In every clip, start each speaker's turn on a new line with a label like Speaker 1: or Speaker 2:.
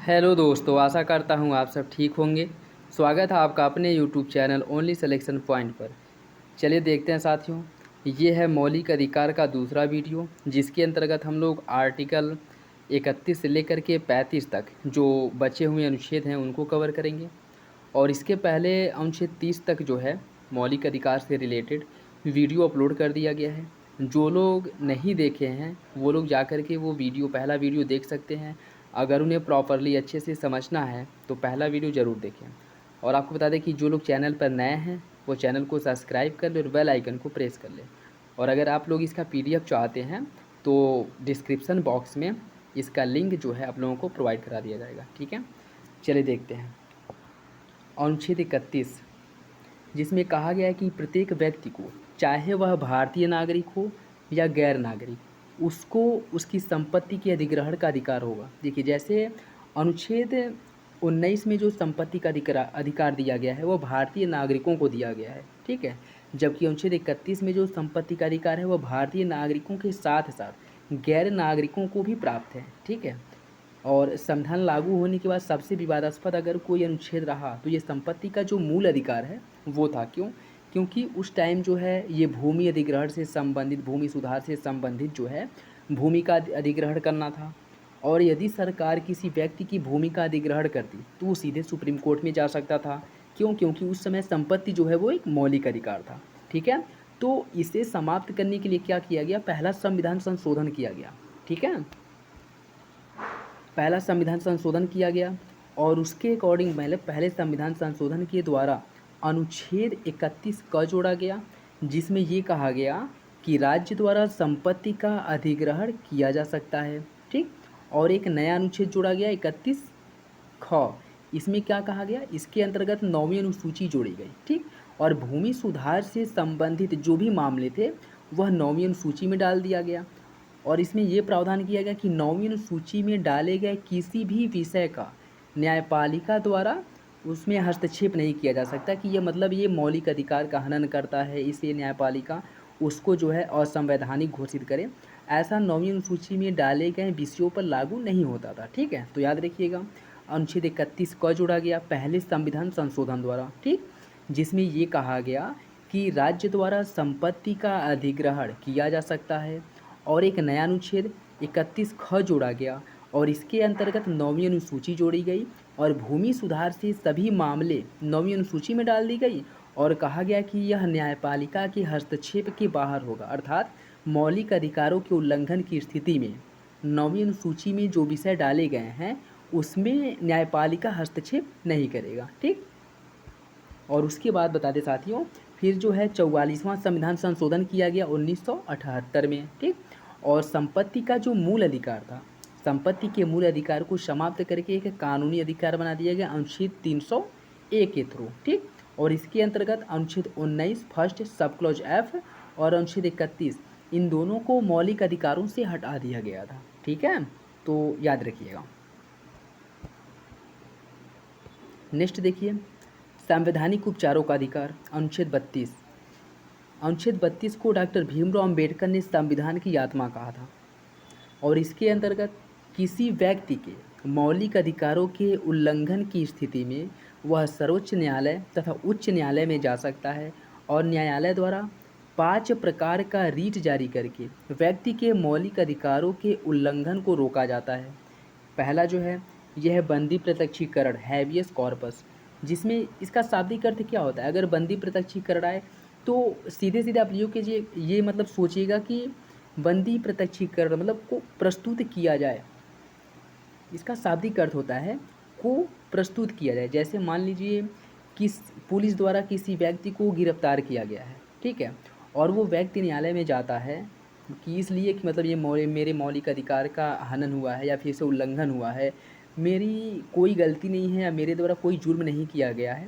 Speaker 1: Hello दोस्तों, आशा करता हूँ आप सब ठीक होंगे। स्वागत है आपका अपने YouTube channel only selection point पर। चलिए देखते हैं साथियों, ये है मौलिक अधिकार का दूसरा वीडियो, जिसके अंतर्गत हम लोग आर्टिकल 31 से लेकर के 35 तक जो बचे हुए अनुच्छेद हैं उनको कवर करेंगे। और इसके पहले अनुच्छेद 30 तक जो है मौलिक अधिकार से रिलेटेड वीडियो अपलोड कर दिया गया है। जो लोग नहीं देखे हैं वो लोग जा कर के वो वीडियो पहला वीडियो देख सकते हैं। अगर उन्हें प्रॉपरली अच्छे से समझना है तो पहला वीडियो ज़रूर देखें। और आपको बता दें कि जो लोग चैनल पर नए हैं वो चैनल को सब्सक्राइब कर ले और बेल आइकन को प्रेस कर ले। और अगर आप लोग इसका PDF चाहते हैं तो डिस्क्रिप्शन बॉक्स में इसका लिंक जो है आप लोगों को प्रोवाइड करा दिया जाएगा। ठीक है, चलिए देखते हैं। अनुच्छेद 31, जिसमें कहा गया है कि प्रत्येक व्यक्ति को, चाहे वह भारतीय नागरिक हो या गैर नागरिक, उसको उसकी संपत्ति के अधिग्रहण का अधिकार होगा। देखिए, जैसे अनुच्छेद 19 में जो संपत्ति का अधिकार दिया गया है वो भारतीय नागरिकों को दिया गया है, ठीक है। जबकि अनुच्छेद 31 में जो संपत्ति का अधिकार है वो भारतीय नागरिकों के साथ साथ गैर नागरिकों को भी प्राप्त है, ठीक है। और संविधान लागू होने के बाद सबसे विवादास्पद अगर कोई अनुच्छेद रहा तो ये संपत्ति का जो मूल अधिकार है वो था। क्यों? क्योंकि उस टाइम जो है ये भूमि अधिग्रहण से संबंधित, भूमि सुधार से संबंधित जो है भूमि का अधिग्रहण करना था। और यदि सरकार किसी व्यक्ति की भूमि का अधिग्रहण करती तो वो सीधे सुप्रीम कोर्ट में जा सकता था। क्यों? क्योंकि उस समय संपत्ति जो है वो एक मौलिक अधिकार था, ठीक है। तो इसे समाप्त करने के लिए क्या किया गया? पहला संविधान संशोधन किया गया, ठीक है। पहला संविधान संशोधन किया गया और उसके अकॉर्डिंग पहले संविधान संशोधन के द्वारा अनुच्छेद 31 क जोड़ा गया, जिसमें ये कहा गया कि राज्य द्वारा संपत्ति का अधिग्रहण किया जा सकता है, ठीक। और एक नया अनुच्छेद जोड़ा गया 31 ख। इसमें क्या कहा गया? इसके अंतर्गत 9वीं अनुसूची जोड़ी गई, ठीक। और भूमि सुधार से संबंधित जो भी मामले थे वह 9वीं अनुसूची में डाल दिया गया। और इसमें यह प्रावधान किया गया कि 9वीं अनुसूची में डाले गए किसी भी विषय का न्यायपालिका द्वारा उसमें हस्तक्षेप नहीं किया जा सकता, कि यह मतलब ये मौलिक अधिकार का हनन करता है, इसलिए न्यायपालिका उसको जो है असंवैधानिक घोषित करे। ऐसा 9वीं अनुसूची में डाले गए विषयों पर लागू नहीं होता था, ठीक है। तो याद रखिएगा, अनुच्छेद 31 क जोड़ा गया पहले संविधान संशोधन द्वारा, ठीक, जिसमें ये कहा गया कि राज्य द्वारा संपत्ति का अधिग्रहण किया जा सकता है। और एक नया अनुच्छेद 31 ख जोड़ा गया और इसके अंतर्गत 9वीं अनुसूची जोड़ी गई और भूमि सुधार से सभी मामले 9वीं अनुसूची में डाल दी गई। और कहा गया कि यह न्यायपालिका के हस्तक्षेप के बाहर होगा, अर्थात मौलिक अधिकारों के उल्लंघन की स्थिति में 9वीं अनुसूची में जो विषय डाले गए हैं उसमें न्यायपालिका हस्तक्षेप नहीं करेगा, ठीक। और उसके बाद बता दें साथियों, फिर जो है 44वां संविधान संशोधन किया गया 1978 में, ठीक। और संपत्ति का जो मूल अधिकार था, संपत्ति के मूल अधिकार को समाप्त करके एक कानूनी अधिकार बना दिया गया अनुच्छेद 301 के थ्रू, ठीक। और इसके अंतर्गत अनुच्छेद 19 फर्स्ट सब क्लॉज F और अनुच्छेद 31 इन दोनों को मौलिक अधिकारों से हटा दिया गया था, ठीक है। तो याद रखिएगा। नेक्स्ट देखिए, संवैधानिक उपचारों का अधिकार, अनुच्छेद 32। अनुच्छेद 32 को डॉक्टर भीमराव अंबेडकर ने संविधान की आत्मा कहा था। और इसके अंतर्गत किसी व्यक्ति के मौलिक अधिकारों के उल्लंघन की स्थिति में वह सर्वोच्च न्यायालय तथा उच्च न्यायालय में जा सकता है और न्यायालय द्वारा 5 प्रकार का रीट जारी करके व्यक्ति के मौलिक अधिकारों के उल्लंघन को रोका जाता है। पहला जो है यह बंदी प्रत्यक्षीकरण, हैबियस कॉर्पस, जिसमें इसका शाब्दिक अर्थ क्या होता है? अगर बंदी प्रत्यक्षीकरण आए तो सीधे सीधे आप यूँ कीजिए, ये मतलब सोचिएगा कि बंदी प्रत्यक्षीकरण मतलब को प्रस्तुत किया जाए। इसका शाब्दिक अर्थ होता है को प्रस्तुत किया जाए। जैसे मान लीजिए किस पुलिस द्वारा किसी व्यक्ति को गिरफ्तार किया गया है, ठीक है, और वो व्यक्ति न्यायालय में जाता है कि इसलिए कि मतलब ये मेरे मौलिक अधिकार का हनन हुआ है या फिर से उल्लंघन हुआ है, मेरी कोई गलती नहीं है या मेरे द्वारा कोई जुर्म नहीं किया गया है,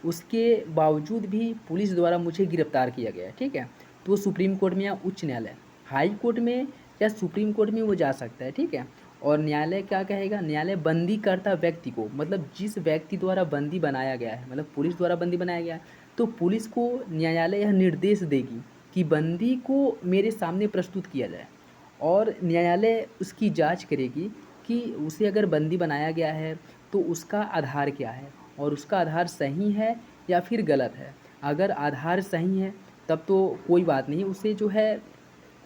Speaker 1: उसके बावजूद भी पुलिस द्वारा मुझे गिरफ्तार किया गया है, ठीक है। तो सुप्रीम कोर्ट में या उच्च न्यायालय, हाई कोर्ट में या सुप्रीम कोर्ट में वो जा सकता है, ठीक है। और न्यायालय क्या कहेगा? न्यायालय बंदी करता व्यक्ति को, मतलब जिस व्यक्ति द्वारा बंदी बनाया गया है, मतलब पुलिस द्वारा बंदी बनाया गया है, तो पुलिस को न्यायालय यह निर्देश देगी कि बंदी को मेरे सामने प्रस्तुत किया जाए और न्यायालय उसकी जांच करेगी कि उसे अगर बंदी बनाया गया है तो उसका आधार क्या है और उसका आधार सही है या फिर गलत है। अगर आधार सही है तब तो कोई बात नहीं, उसे जो है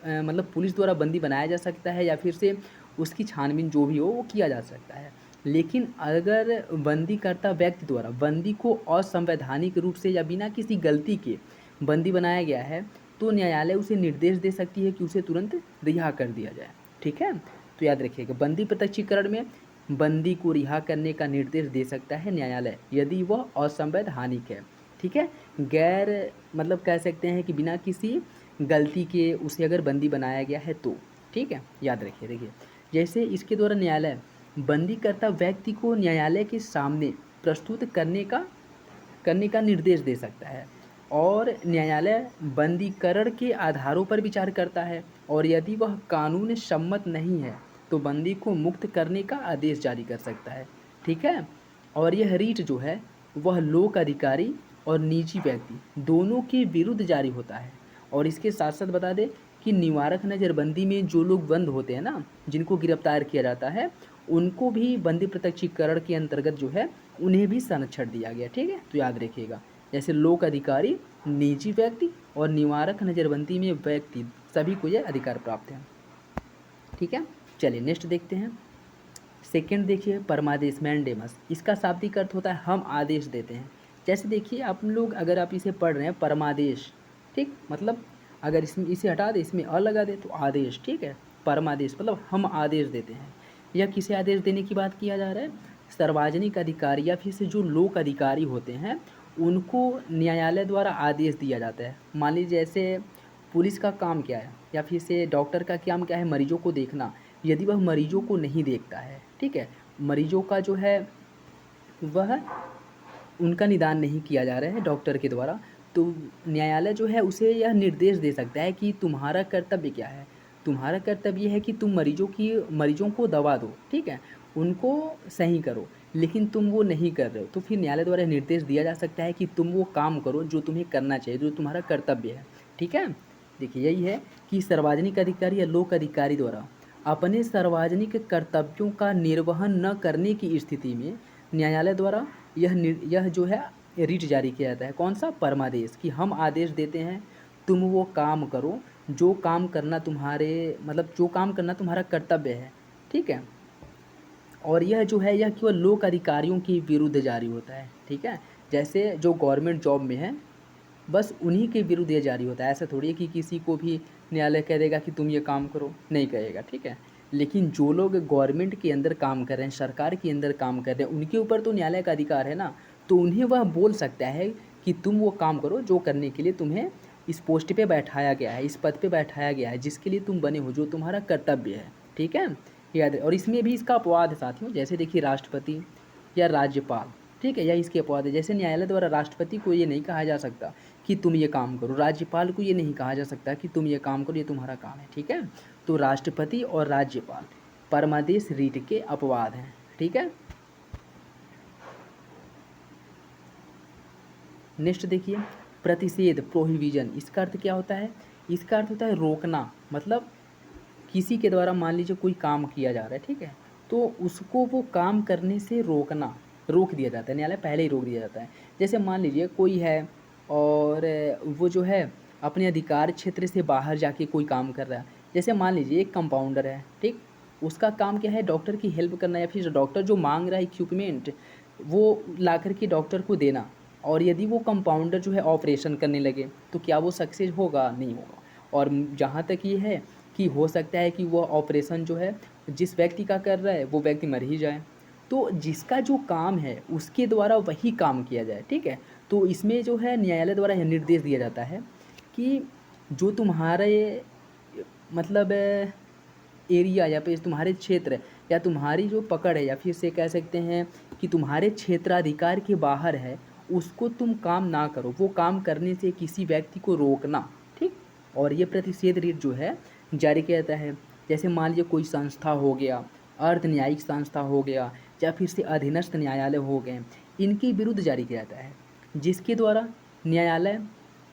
Speaker 1: मतलब पुलिस द्वारा बंदी बनाया जा सकता है या फिर से उसकी छानबीन जो भी हो वो किया जा सकता है। लेकिन अगर बंदीकर्ता व्यक्ति द्वारा बंदी को असंवैधानिक रूप से या बिना किसी गलती के बंदी बनाया गया है तो न्यायालय उसे निर्देश दे सकती है कि उसे तुरंत रिहा कर दिया जाए। ठीक है, तो याद रखिएगा बंदी प्रत्यक्षीकरण में बंदी को रिहा करने का निर्देश दे सकता है न्यायालय यदि वह असंवैधानिक है। ठीक है, गैर मतलब कह सकते हैं कि बिना किसी गलती के उसे अगर बंदी बनाया गया है तो। ठीक है, याद रखिए। देखिए जैसे इसके द्वारा न्यायालय बंदीकर्ता व्यक्ति को न्यायालय के सामने प्रस्तुत करने का निर्देश दे सकता है और न्यायालय बंदीकरण के आधारों पर विचार करता है और यदि वह कानून सम्मत नहीं है तो बंदी को मुक्त करने का आदेश जारी कर सकता है। ठीक है, और यह रीट जो है वह लोक अधिकारी और निजी व्यक्ति दोनों के विरुद्ध जारी होता है। और इसके साथ साथ बता दें कि निवारक नज़रबंदी में जो लोग बंद होते हैं ना, जिनको गिरफ्तार किया जाता है, उनको भी बंदी प्रत्यक्षीकरण के अंतर्गत जो है उन्हें भी संरक्षण दिया गया। ठीक है, तो याद रखिएगा जैसे लोक अधिकारी, निजी व्यक्ति और निवारक नज़रबंदी में व्यक्ति सभी को यह अधिकार प्राप्त है। ठीक है, चलिए नेक्स्ट देखते हैं। सेकंड देखिए परमादेश मैंडेमस, इसका शाब्दिक अर्थ होता है हम आदेश देते हैं। जैसे देखिए आप लोग अगर आप इसे पढ़ रहे हैं परमादेश, ठीक, मतलब अगर इसमें इसे हटा दे इसमें अ लगा दे तो आदेश। ठीक है, परमादेश मतलब हम आदेश देते हैं। यह किसे आदेश देने की बात किया जा रहा है? सार्वजनिक अधिकारी या फिर से जो लोक अधिकारी होते हैं उनको न्यायालय द्वारा आदेश दिया जाता है। मान लीजिए जैसे पुलिस का काम क्या है या फिर से डॉक्टर का काम क्या है, मरीजों को देखना। यदि वह मरीजों को नहीं देखता है, ठीक है, मरीजों का जो है वह उनका निदान नहीं किया जा रहा है डॉक्टर के द्वारा, तो न्यायालय जो है उसे यह निर्देश दे सकता है कि तुम्हारा कर्तव्य क्या है। तुम्हारा कर्तव्य है कि तुम मरीजों को दवा दो, ठीक है, उनको सही करो, लेकिन तुम वो नहीं कर रहे हो तो फिर न्यायालय द्वारा निर्देश दिया जा सकता है कि तुम वो काम करो जो तुम्हें करना चाहिए, जो तुम्हारा कर्तव्य है। ठीक है, देखिए यही है कि सार्वजनिक अधिकारी या लोक अधिकारी द्वारा अपने सार्वजनिक कर्तव्यों का निर्वहन न करने की स्थिति में न्यायालय द्वारा यह जो है रिट जारी किया जाता है। कौन सा? परमादेश, कि हम आदेश देते हैं तुम वो काम करो जो काम करना तुम्हारा कर्तव्य है। ठीक है, और यह जो है यह केवल लोक अधिकारियों के विरुद्ध जारी होता है। ठीक है, जैसे जो गवर्नमेंट जॉब में है बस उन्हीं के विरुद्ध ये जारी होता है। ऐसा थोड़ी है कि किसी को भी न्यायालय कह देगा कि तुम ये काम करो, नहीं कहेगा। ठीक है, लेकिन जो लोग गवर्नमेंट के अंदर काम कर रहे हैं, सरकार के अंदर काम कर रहे हैं, उनके ऊपर तो न्यायालय का अधिकार है ना, तो उन्हें वह बोल सकता है कि तुम वो काम करो जो करने के लिए तुम्हें इस पोस्ट पे बैठाया गया है, इस पद पे बैठाया गया है, जिसके लिए तुम बने हो, जो तुम्हारा कर्तव्य है। ठीक है, याद है। और इसमें भी इसका अपवाद है साथियों, जैसे देखिए राष्ट्रपति या राज्यपाल, ठीक है, या इसके अपवाद है। जैसे न्यायालय द्वारा राष्ट्रपति को ये नहीं कहा जा सकता कि तुम ये काम करो, राज्यपाल को ये नहीं कहा जा सकता कि तुम ये काम करो, ये तुम्हारा काम है। ठीक है, तो राष्ट्रपति और राज्यपाल परमादेश रीट के अपवाद हैं। ठीक है, नेक्स्ट देखिए प्रतिषेध प्रोहिबिजन, इसका अर्थ क्या होता है? इसका अर्थ होता है रोकना। मतलब किसी के द्वारा मान लीजिए कोई काम किया जा रहा है, ठीक है, तो उसको वो काम करने से रोक दिया जाता है, न्यायालय पहले ही रोक दिया जाता है। जैसे मान लीजिए कोई है और वो जो है अपने अधिकार क्षेत्र से बाहर जाके कोई काम कर रहा है। जैसे मान लीजिए एक कंपाउंडर है, ठीक, उसका काम क्या है? डॉक्टर की हेल्प करना, या फिर डॉक्टर जो मांग रहा है इक्विपमेंट वो ला कर के डॉक्टर को देना। और यदि वो कंपाउंडर जो है ऑपरेशन करने लगे तो क्या वो सक्सेस होगा? नहीं होगा। और जहाँ तक ये है कि हो सकता है कि वो ऑपरेशन जो है जिस व्यक्ति का कर रहा है वो व्यक्ति मर ही जाए। तो जिसका जो काम है उसके द्वारा वही काम किया जाए। ठीक है, तो इसमें जो है न्यायालय द्वारा यह निर्देश दिया जाता है कि जो तुम्हारे मतलब एरिया या फिर तुम्हारे क्षेत्र या तुम्हारी जो पकड़ है, या फिर से कह सकते हैं कि तुम्हारे क्षेत्राधिकार के बाहर है, उसको तुम काम ना करो, वो काम करने से किसी व्यक्ति को रोकना। ठीक, और ये प्रतिषेध रीट जो है जारी किया जाता है। जैसे मान लीजिए कोई संस्था हो गया, अर्ध न्यायिक संस्था हो गया, या फिर से अधीनस्थ न्यायालय हो गए, इनके विरुद्ध जारी किया जाता है, जिसके द्वारा न्यायालय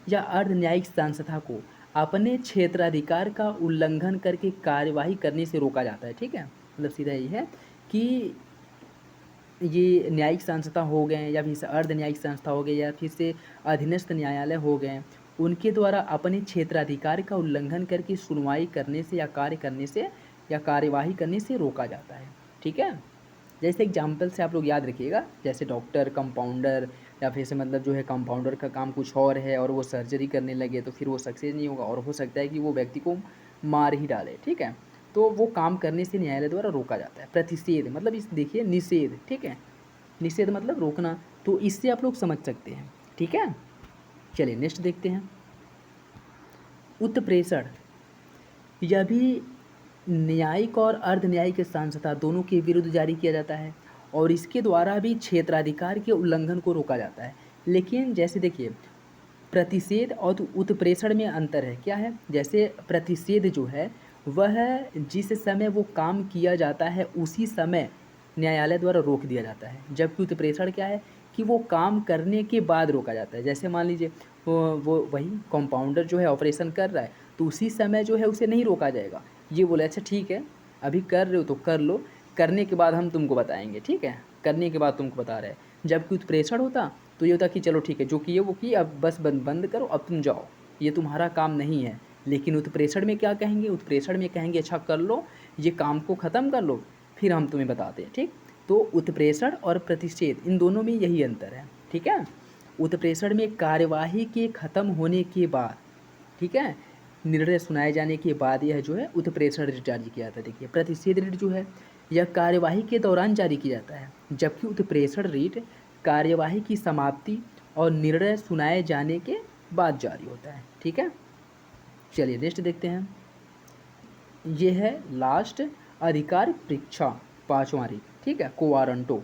Speaker 1: या अर्ध न्यायिक संस्था को अपने क्षेत्राधिकार का उल्लंघन करके कार्यवाही करने से रोका जाता है। ठीक है, मतलब सीधा यही है कि ये न्यायिक संस्था हो गए या फिर से अर्ध न्यायिक संस्था हो गए या फिर से अधीनस्थ न्यायालय हो गए, उनके द्वारा अपने क्षेत्राधिकार का उल्लंघन करके सुनवाई करने से या कार्य करने से या कार्यवाही करने से रोका जाता है। ठीक है, जैसे एग्जाम्पल से आप लोग याद रखिएगा, जैसे डॉक्टर, कंपाउंडर या फिर से मतलब जो है कंपाउंडर का काम कुछ और है और वो सर्जरी करने लगे तो फिर वो सक्सेस नहीं होगा और हो सकता है कि वो व्यक्ति को मार ही डाले। ठीक है, तो वो काम करने से न्यायालय द्वारा रोका जाता है। प्रतिषेध मतलब इस देखिए निषेध, ठीक है, निषेध मतलब रोकना, तो इससे आप लोग समझ सकते हैं। ठीक है, चलिए नेक्स्ट देखते हैं। उत्प्रेषण, यह भी न्यायिक और अर्ध न्यायिक संस्था दोनों के विरुद्ध जारी किया जाता है और इसके द्वारा भी क्षेत्राधिकार के उल्लंघन को रोका जाता है। लेकिन जैसे देखिए प्रतिषेध और उत्प्रेषण में अंतर है। क्या है? जैसे प्रतिषेध जो है वह जिस समय वो काम किया जाता है उसी समय न्यायालय द्वारा रोक दिया जाता है, जबकि उत्प्रेषण क्या है कि वो काम करने के बाद रोका जाता है। जैसे मान लीजिए वो वही कंपाउंडर जो है ऑपरेशन कर रहा है तो उसी समय जो है उसे नहीं रोका जाएगा, ये बोले अच्छा ठीक है अभी कर रहे हो तो कर लो, करने के बाद हम तुमको बताएंगे, ठीक है, करने के बाद तुमको बता रहे हैं। जबकि उत्प्रेषण होता तो ये होता कि चलो ठीक है जो किए वो किए, अब बस बंद करो, अब तुम जाओ, ये तुम्हारा काम नहीं है। लेकिन उत्प्रेषण में क्या कहेंगे? उत्प्रेषण में कहेंगे अच्छा कर लो, ये काम को ख़त्म कर लो, फिर हम तुम्हें बताते हैं। ठीक, तो उत्प्रेषण और प्रतिषेध इन दोनों में यही अंतर है। ठीक है, उत्प्रेषण में कार्यवाही के ख़त्म होने के बाद, ठीक है, निर्णय सुनाए जाने के बाद यह जो है उत्प्रेषण रिट जारी किया जाता है। देखिए प्रतिषेध रिट जो है यह कार्यवाही के दौरान जारी किया जाता है, जबकि उत्प्रेषण रिट कार्यवाही की समाप्ति और निर्णय सुनाए जाने के बाद जारी होता है। ठीक है, चलिए नेक्स्ट देखते हैं। ये है लास्ट अधिकार परीक्षा, पांचवा रिट, ठीक है, कोवारंटो।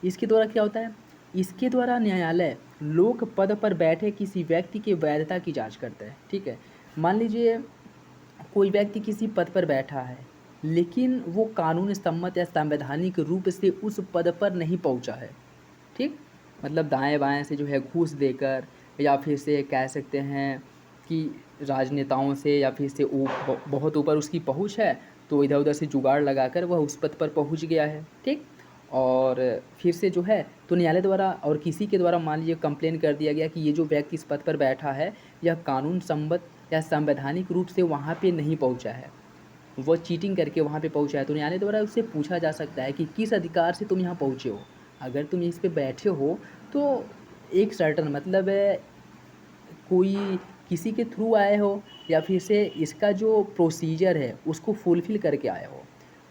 Speaker 1: इसके द्वारा क्या होता है? इसके द्वारा न्यायालय लोक पद पर बैठे किसी व्यक्ति की वैधता की जांच करता है। ठीक है, मान लीजिए कोई व्यक्ति किसी पद पर बैठा है लेकिन वो कानून सम्मत या संवैधानिक रूप से उस पद पर नहीं पहुंचा है। ठीक, मतलब दाएं बाएं से जो है घूस देकर या फिर से कह सकते हैं कि राजनेताओं से या फिर से बहुत ऊपर उसकी पहुंच है तो इधर उधर से जुगाड़ लगाकर वह उस पद पर पहुंच गया है। ठीक, और फिर से जो है तो न्यायालय द्वारा और किसी के द्वारा मान लीजिए कंप्लेन कर दिया गया कि ये जो व्यक्ति इस पद पर बैठा है यह कानून सम्मत या संवैधानिक रूप से वहाँ पे नहीं पहुँचा है, वो चीटिंग करके वहाँ पे पहुँचा है, तो न्यायालय द्वारा उससे पूछा जा सकता है कि किस अधिकार से तुम यहाँ पहुँचे हो। अगर तुम इस पे बैठे हो तो एक सर्टन मतलब कोई किसी के थ्रू आए हो या फिर से इसका जो प्रोसीजर है उसको फुलफ़िल करके आए हो,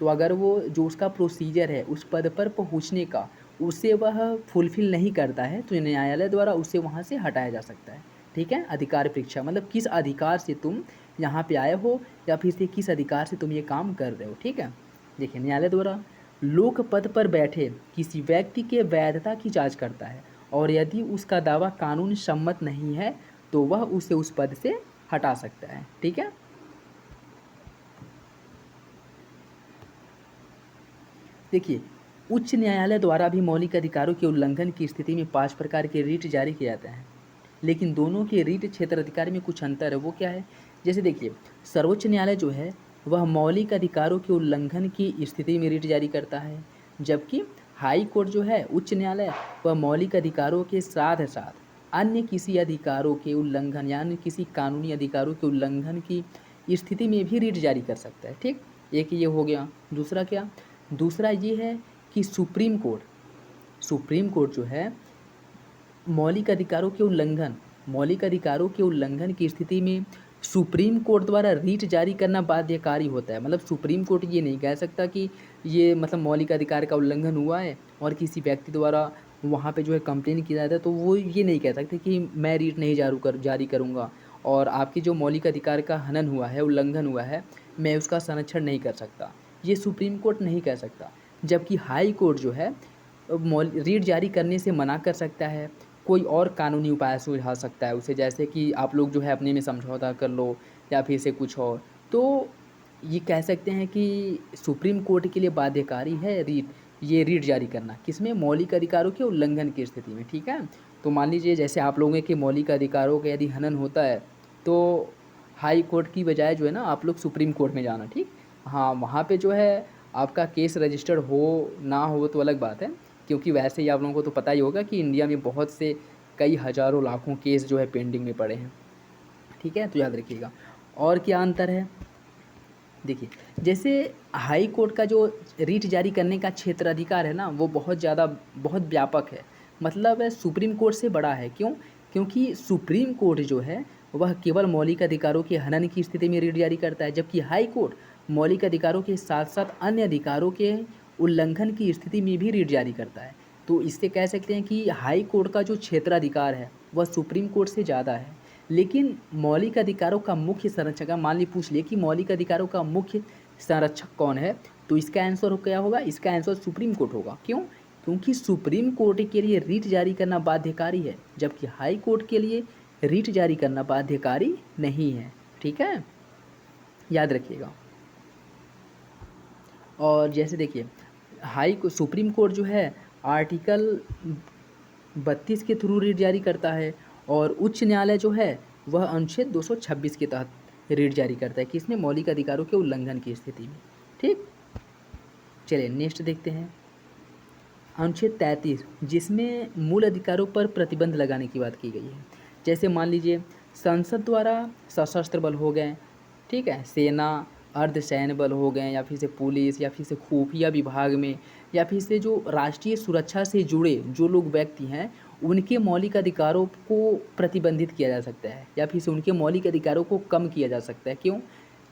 Speaker 1: तो अगर वो जो उसका प्रोसीजर है उस पद पर पहुँचने का उसे वह फुलफ़िल नहीं करता है तो न्यायालय द्वारा उसे वहाँ से हटाया जा सकता है। ठीक है, अधिकार परीक्षा मतलब किस अधिकार से तुम यहाँ पे आए हो या फिर से किस अधिकार से तुम ये काम कर रहे हो। ठीक है, देखिए न्यायालय द्वारा लोक पद पर बैठे किसी व्यक्ति के वैधता की जांच करता है और यदि उसका दावा कानून सम्मत नहीं है तो वह उसे उस पद से हटा सकता है। ठीक है, देखिए उच्च न्यायालय द्वारा भी मौलिक अधिकारों के उल्लंघन की स्थिति में 5 प्रकार के रीट जारी किए जाते हैं, लेकिन दोनों के रीट क्षेत्र अधिकार में कुछ अंतर है। वो क्या है? जैसे देखिए सर्वोच्च न्यायालय जो है वह मौलिक अधिकारों के उल्लंघन की स्थिति में रीट जारी करता है, जबकि हाई कोर्ट जो है उच्च न्यायालय वह मौलिक अधिकारों के साथ साथ अन्य किसी अधिकारों के उल्लंघन यानी किसी कानूनी अधिकारों के उल्लंघन की स्थिति में भी रीट जारी कर सकता है। ठीक, एक ये हो गया। दूसरा क्या? दूसरा ये है कि सुप्रीम कोर्ट जो है मौलिक अधिकारों के उल्लंघन की स्थिति में सुप्रीम कोर्ट द्वारा रीट जारी करना बाध्यकारी होता है। मतलब सुप्रीम कोर्ट ये नहीं कह सकता कि ये मतलब मौलिक अधिकार का उल्लंघन हुआ है और किसी व्यक्ति द्वारा वहाँ पे जो है कंप्लेन किया जाता है तो वो ये नहीं कह सकते कि मैं रीट नहीं जारी करूँगा और आपकी जो मौलिक अधिकार का हनन हुआ है, उल्लंघन हुआ है, मैं उसका संरक्षण नहीं कर सकता, ये सुप्रीम कोर्ट नहीं कह सकता। जबकि हाई कोर्ट जो है रीट जारी करने से मना कर सकता है, कोई और कानूनी उपाय सुझा सकता है उसे, जैसे कि आप लोग जो है अपने में समझौता कर लो या फिर से कुछ और। तो ये कह सकते हैं कि सुप्रीम कोर्ट के लिए बाध्यकारी है रीट जारी करना, किसमें? मौलिक अधिकारों के उल्लंघन की स्थिति में। ठीक है, तो मान लीजिए जैसे आप लोगों के मौलिक अधिकारों का यदि हनन होता है तो हाई कोर्ट की बजाय जो है ना आप लोग सुप्रीम कोर्ट में जाना। ठीक, हाँ, वहाँ पे जो है आपका केस रजिस्टर्ड हो ना हो तो अलग बात है, क्योंकि वैसे ही आप लोगों को तो पता ही होगा कि इंडिया में बहुत से कई हज़ारों लाखों केस जो है पेंडिंग में पड़े हैं। ठीक है, तो याद रखिएगा। और क्या अंतर है, देखिए, जैसे हाई कोर्ट का जो रीट जारी करने का क्षेत्राधिकार है ना, वो बहुत ज़्यादा, बहुत व्यापक है। मतलब सुप्रीम कोर्ट से बड़ा है। क्यों? क्योंकि सुप्रीम कोर्ट जो है वह केवल मौलिक अधिकारों के हनन की स्थिति में रीट जारी करता है, जबकि हाई कोर्ट मौलिक अधिकारों के साथ साथ अन्य अधिकारों के उल्लंघन की स्थिति में भी रीट जारी करता है। तो इससे कह सकते हैं कि हाई कोर्ट का जो क्षेत्राधिकार है वह सुप्रीम कोर्ट से ज़्यादा है। लेकिन मौलिक अधिकारों का मुख्य संरक्षक, मान ली पूछ लिए कि मौलिक अधिकारों का मुख्य संरक्षक कौन है, तो इसका आंसर क्या होगा? इसका आंसर सुप्रीम कोर्ट होगा। क्यों? क्योंकि सुप्रीम कोर्ट के लिए रीट जारी करना बाध्यकारी है, जबकि हाई कोर्ट के लिए रीट जारी करना बाध्यकारी नहीं है। ठीक है, याद रखिएगा। और जैसे देखिए, सुप्रीम कोर्ट जो है आर्टिकल 32 के थ्रू रीट जारी करता है, और उच्च न्यायालय जो है वह अनुच्छेद 226 के तहत रीट जारी करता है, किसमें? मौलिक अधिकारों के उल्लंघन की स्थिति में। ठीक, चलिए नेक्स्ट देखते हैं अनुच्छेद 33, जिसमें मूल अधिकारों पर प्रतिबंध लगाने की बात की गई है। जैसे मान लीजिए संसद द्वारा सशस्त्र बल हो गए, ठीक है, सेना, अर्धसैन्य बल हो गए, या फिर से पुलिस, या फिर से खुफिया विभाग में, या फिर से जो राष्ट्रीय सुरक्षा से जुड़े जो लोग व्यक्ति हैं, उनके मौलिक अधिकारों को प्रतिबंधित किया जा सकता है, या फिर से उनके मौलिक अधिकारों को कम किया जा सकता है। क्यों?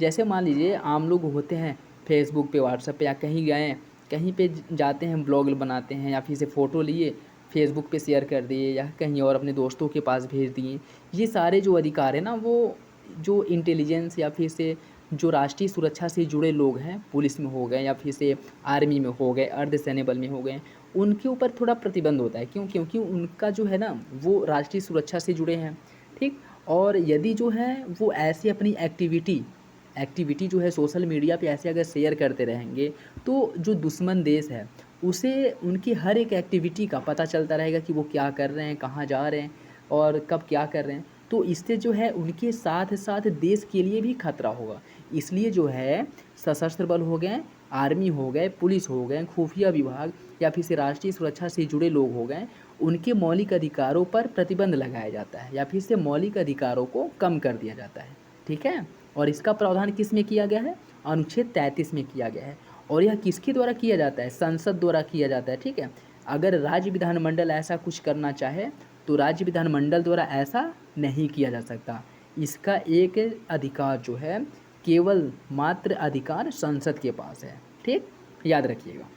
Speaker 1: जैसे मान लीजिए आम लोग होते हैं, फेसबुक पे, व्हाट्सएप पे, या कहीं गए, कहीं पे जाते हैं, ब्लॉग बनाते हैं, या फिर से फ़ोटो लिए फेसबुक पे शेयर कर दिए, या कहीं और अपने दोस्तों के पास भेज दिए। ये सारे जो अधिकार है ना, वो जो इंटेलिजेंस या फिर से जो राष्ट्रीय सुरक्षा से जुड़े लोग हैं, पुलिस में हो गए, या फिर से आर्मी में हो गए, अर्धसैन्य बल में हो गए, उनके ऊपर थोड़ा प्रतिबंध होता है। क्यों? क्योंकि उनका जो है ना वो राष्ट्रीय सुरक्षा से जुड़े हैं। ठीक, और यदि जो है वो ऐसी अपनी एक्टिविटी जो है सोशल मीडिया पे ऐसे अगर शेयर करते रहेंगे, तो जो दुश्मन देश है उसे उनकी हर एक एक्टिविटी का पता चलता रहेगा कि वो क्या कर रहे हैं, कहाँ जा रहे हैं, और कब क्या कर रहे हैं। तो इससे जो है उनके साथ साथ देश के लिए भी खतरा होगा। इसलिए जो है सशस्त्र बल हो गए, आर्मी हो गए, पुलिस हो गए, खुफिया विभाग, या फिर से राष्ट्रीय सुरक्षा से जुड़े लोग हो गए, उनके मौलिक अधिकारों पर प्रतिबंध लगाया जाता है, या फिर से मौलिक अधिकारों को कम कर दिया जाता है। ठीक है, और इसका प्रावधान किस में किया गया है? अनुच्छेद 33 में किया गया है। और यह किसके द्वारा किया जाता है? संसद द्वारा किया जाता है। ठीक है, अगर राज्य विधानमंडल ऐसा कुछ करना चाहे तो राज्य विधानमंडल द्वारा ऐसा नहीं किया जा सकता। इसका एक अधिकार जो है केवल मात्र अधिकार संसद के पास है। ठीक, याद रखिएगा।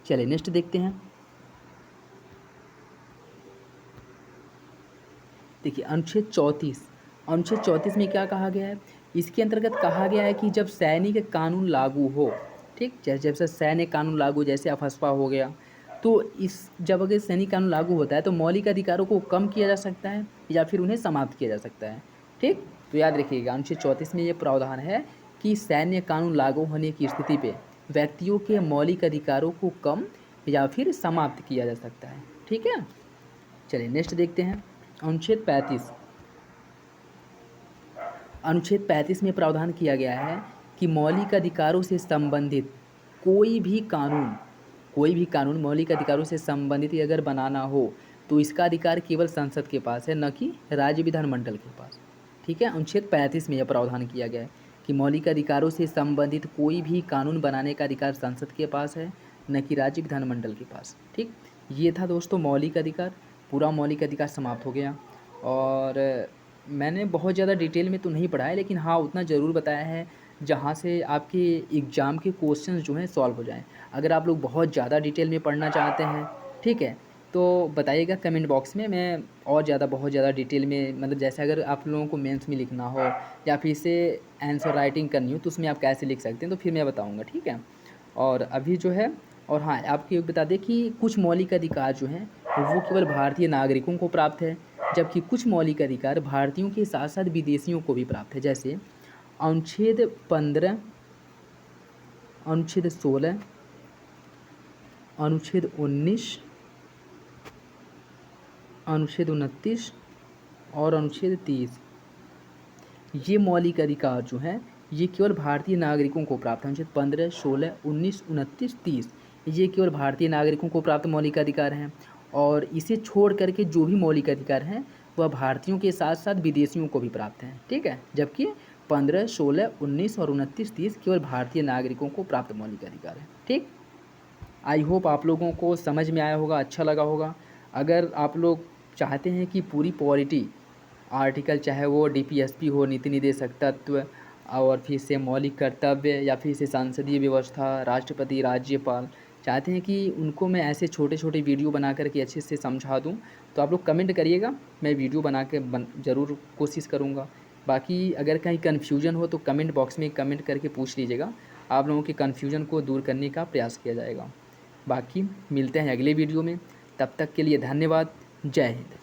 Speaker 1: चलिए नेक्स्ट देखते हैं। देखिए अनुच्छेद 34 में क्या कहा गया है? इसके अंतर्गत कहा गया है कि जब सैनिक कानून लागू हो, ठीक, जैसे सैनिक कानून लागू, जैसे अफस्पा हो गया, तो जब अगर सैनिक कानून लागू होता है तो मौलिक अधिकारों को कम किया जा सकता है या फिर उन्हें समाप्त किया जा सकता है। ठीक, तो याद रखिएगा अनुच्छेद 34 में ये प्रावधान है कि सैन्य कानून लागू होने की स्थिति पे व्यक्तियों के मौलिक अधिकारों को कम या फिर समाप्त किया जा सकता है। ठीक है, चलिए नेक्स्ट देखते हैं अनुच्छेद 35। अनुच्छेद 35 में प्रावधान किया गया है कि मौलिक अधिकारों से संबंधित कोई भी कानून मौलिक अधिकारों से संबंधित अगर बनाना हो तो इसका अधिकार केवल संसद के पास है, न कि राज्य विधानमंडल के पास। ठीक है, अनुच्छेद 35 में यह प्रावधान किया गया है कि मौलिक अधिकारों से संबंधित कोई भी कानून बनाने का अधिकार संसद के पास है, न कि राज्य विधानमंडल के पास। ठीक, ये था दोस्तों मौलिक अधिकार। पूरा मौलिक अधिकार समाप्त हो गया। और मैंने बहुत ज़्यादा डिटेल में तो नहीं पढ़ा है, लेकिन हाँ उतना ज़रूर बताया है जहाँ से आपके एग्ज़ाम के क्वेश्चंस जो हैं सॉल्व हो जाएं। अगर आप लोग बहुत ज़्यादा डिटेल में पढ़ना चाहते हैं, ठीक है, तो बताइएगा कमेंट बॉक्स में, मैं और ज़्यादा बहुत ज़्यादा डिटेल में, मतलब जैसे अगर आप लोगों को मेंस में लिखना हो या फिर से आंसर राइटिंग करनी हो तो उसमें आप कैसे लिख सकते हैं, तो फिर मैं बताऊँगा। ठीक है, और अभी जो है, और हाँ आपको ये बता दें कि कुछ मौलिक अधिकार जो हैं वो केवल भारतीय नागरिकों को प्राप्त है, जबकि कुछ मौलिक अधिकार भारतीयों के साथ साथ विदेशियों को भी प्राप्त है। जैसे अनुच्छेद 15, अनुच्छेद 16, अनुच्छेद 19, अनुच्छेद 29 और अनुच्छेद 30। ये मौलिक अधिकार जो हैं ये केवल भारतीय नागरिकों को प्राप्त है। अनुच्छेद 15, 16, 19, 29, 30 ये केवल भारतीय नागरिकों को प्राप्त मौलिक अधिकार हैं और इसे छोड़ करके जो भी मौलिक अधिकार हैं वह भारतीयों के साथ साथ विदेशियों को भी प्राप्त हैं। ठीक है, जबकि 15, 16, 19 और 29, 30 केवल भारतीय नागरिकों को प्राप्त मौलिक अधिकार है। ठीक, आई होप आप लोगों को समझ में आया होगा, अच्छा लगा होगा। अगर आप लोग चाहते हैं कि पूरी पॉलिटी आर्टिकल चाहे वो डीपीएसपी हो, नीति निर्देशक तत्व, और फिर से मौलिक कर्तव्य, या फिर से संसदीय व्यवस्था, राष्ट्रपति, राज्यपाल, चाहते हैं कि उनको मैं ऐसे छोटे छोटे वीडियो बना कर के अच्छे से समझा दूं, तो आप लोग कमेंट करिएगा, मैं वीडियो बना के ज़रूर कोशिश करूंगा। बाकी अगर कहीं कन्फ्यूजन हो तो कमेंट बॉक्स में कमेंट करके पूछ लीजिएगा, आप लोगों के कन्फ्यूजन को दूर करने का प्रयास किया जाएगा। बाकी मिलते हैं अगले वीडियो में, तब तक के लिए धन्यवाद। जय हिंद।